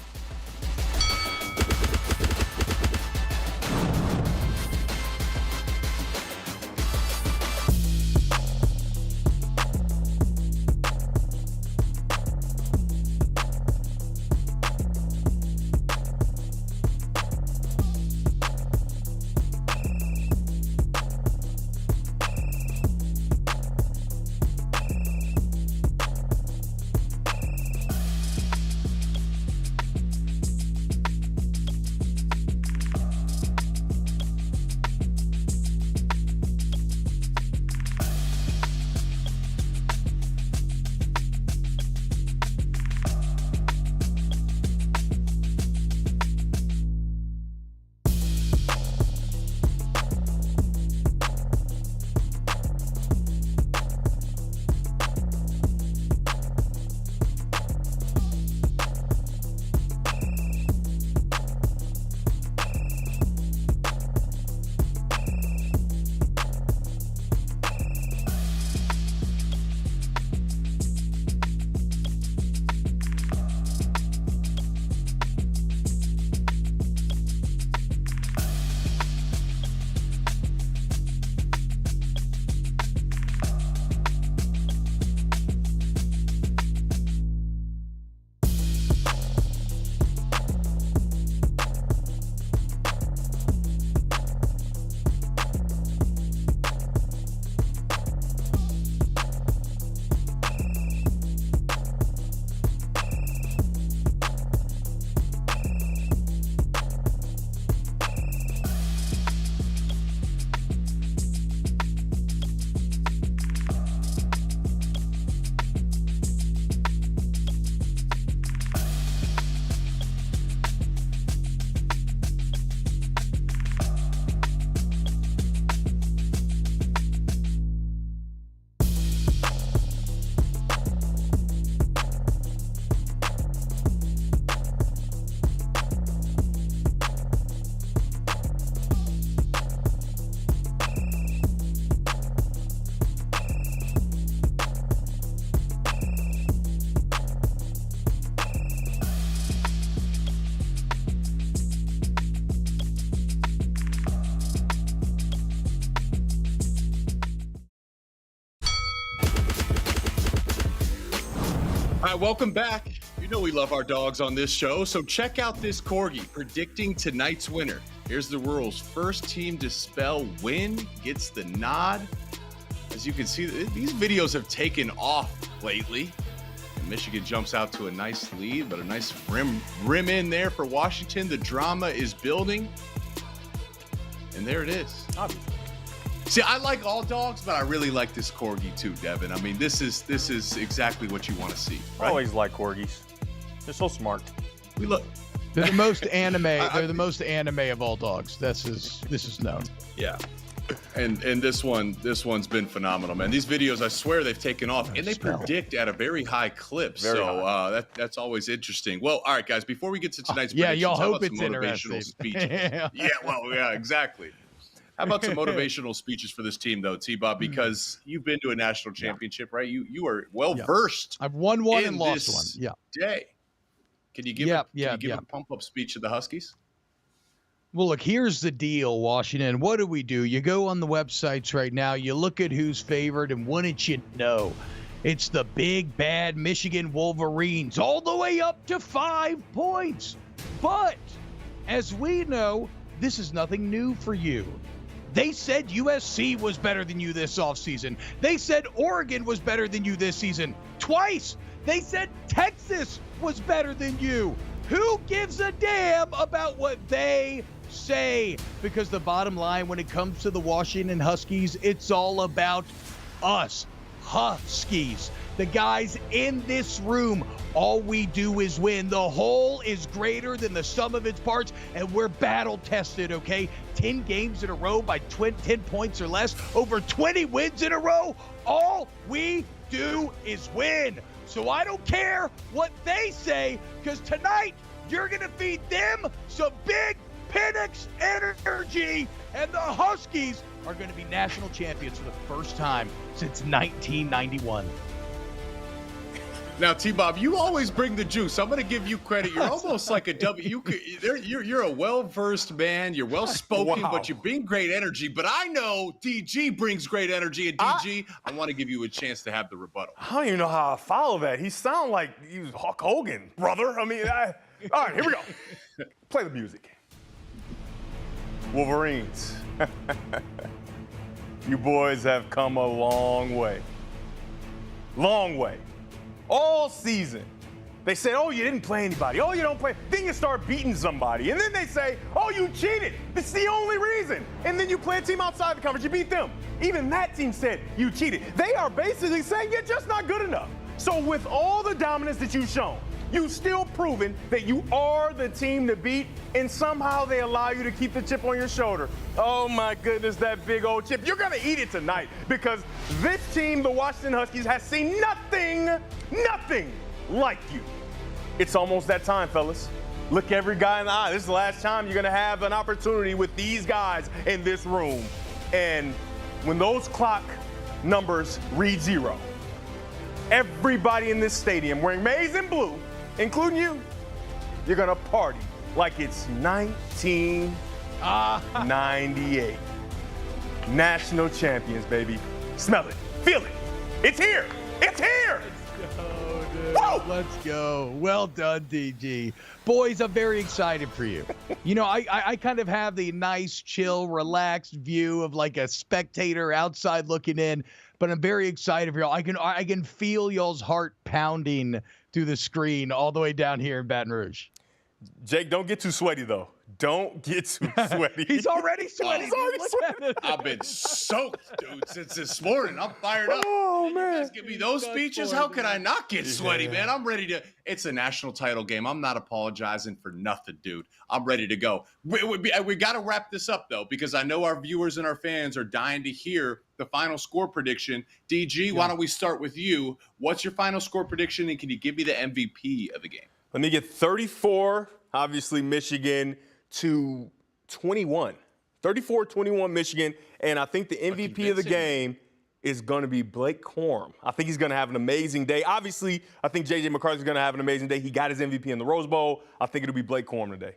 All right, welcome back. You know we love our dogs on this show, so check out this corgi predicting tonight's winner. Here's the rules. First team to spell win gets the nod. As you can see, these videos have taken off lately. And Michigan jumps out to a nice lead, but a nice rim in there for Washington. The drama is building. And there it is. Obviously. See, I like all dogs, but I really like this corgi too, Devin. I mean, this is exactly what you want to see. I Right? always like corgis. They're so smart. We look. They're the most anime. They're the most anime of all dogs. This is known. Yeah. And this one's been phenomenal, man. These videos, I swear, they've taken off, and they predict at a very high clip. Very high. That's always interesting. Well, all right, guys. Before we get to tonight's Yeah, predictions, y'all how hope about it's some motivational interesting. speeches? Yeah. Yeah, exactly. How about some motivational speeches for this team, though, T-Bob? Because you've been to a national championship, right? You are well versed. I've won one in and lost this one. Yeah. Day. Can you give a pump-up speech to the Huskies? Well, look, here's the deal, Washington. What do? You go on the websites right now, you look at who's favored, and wouldn't you know, it's the big, bad Michigan Wolverines, all the way up to 5 points. But, as we know, this is nothing new for you. They said USC was better than you this offseason. They said Oregon was better than you this season. Twice. They said Texas was better than you. Who gives a damn about what they say? Because the bottom line, when it comes to the Washington Huskies, it's all about us, Huskies. The guys in this room, all we do is win. The whole is greater than the sum of its parts, and we're battle tested, okay? 10 games in a row by 10 points or less, over 20 wins in a row. All we do is win. So I don't care what they say, because tonight you're going to feed them some big Penix energy, and the Huskies are going to be national champions for the first time since 1991. Now, T-Bob, you always bring the juice. I'm going to give you credit. You're almost like a W. You're a well-versed man. You're well-spoken, Wow. but you bring great energy. But I know DG brings great energy. And DG, I want to give you a chance to have the rebuttal. I don't even know how I follow that. He sounds like he was Hulk Hogan, brother. I mean, all right, here we go. Play the music. Wolverines. You boys have come a long way. Long way. All season. They say, oh, you didn't play anybody. Oh, you don't play. Then you start beating somebody. And then they say, oh, you cheated. It's the only reason. And then you play a team outside the conference. You beat them. Even that team said you cheated. They are basically saying you're just not good enough. So with all the dominance that you've shown, you've still proven that you are the team to beat, and somehow they allow you to keep the chip on your shoulder. Oh my goodness, that big old chip. You're gonna eat it tonight, because this team, the Washington Huskies, has seen nothing like you. It's almost that time, fellas. Look every guy in the eye. This is the last time you're gonna have an opportunity with these guys in this room. And when those clock numbers read 0, everybody in this stadium wearing maize and blue, including you, you're gonna party like it's 1998. National champions, baby. Smell it, feel it. It's here. It's here. Woo! Let's go. Well done, DG. Boys, I'm very excited for you. You know, I kind of have the nice, chill, relaxed view of like a spectator outside looking in, but I'm very excited for y'all. I can feel y'all's heart pounding through the screen all the way down here in Baton Rouge. Jake, don't get too sweaty, though. Don't get too sweaty. He's already sweaty. He's already sweaty. I've been soaked, dude, since this morning. I'm fired up. Oh, man. You guys give me those speeches? How could I not get sweaty, man? I'm ready to. It's a national title game. I'm not apologizing for nothing, dude. I'm ready to go. We got to wrap this up, though, because I know our viewers and our fans are dying to hear the final score prediction. DG, why don't we start with you? What's your final score prediction, and can you give me the MVP of the game? Let me get 34, obviously, Michigan, to 21. 34-21 Michigan, and I think the MVP of the game is going to be Blake Corum. I think he's going to have an amazing day. Obviously, I think J.J. McCarthy's going to have an amazing day. He got his MVP in the Rose Bowl. I think it'll be Blake Corum today.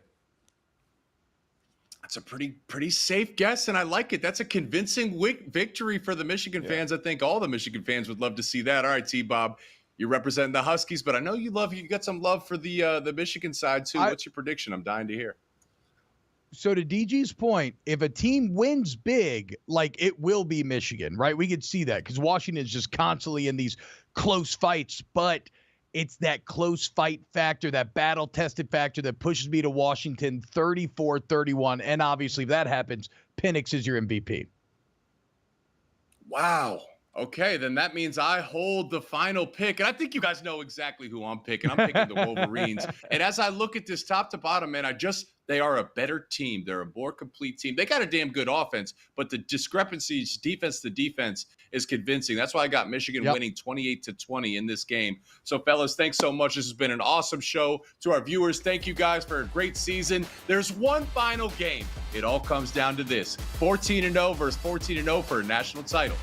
That's a pretty safe guess, and I like it. That's a convincing victory for the Michigan fans. I think all the Michigan fans would love to see that. All right, T-Bob, You're representing the Huskies, but I know you got some love for the Michigan side too. What's your prediction? I'm dying to hear. So to DG's point, if a team wins big, like it will be Michigan, right? We could see that because Washington is just constantly in these close fights, but it's that close fight factor, that battle-tested factor that pushes me to Washington 34-31. And obviously, if that happens, Penix is your MVP. Wow. Okay, then that means I hold the final pick. And I think you guys know exactly who I'm picking. I'm picking the Wolverines. And as I look at this top to bottom, man, they are a better team. They're a more complete team. They got a damn good offense, but the discrepancies defense to defense is convincing. That's why I got Michigan winning 28-20 in this game. So, fellas, thanks so much. This has been an awesome show. To our viewers, thank you guys for a great season. There's one final game. It all comes down to this: 14-0 versus 14-0 for a national title.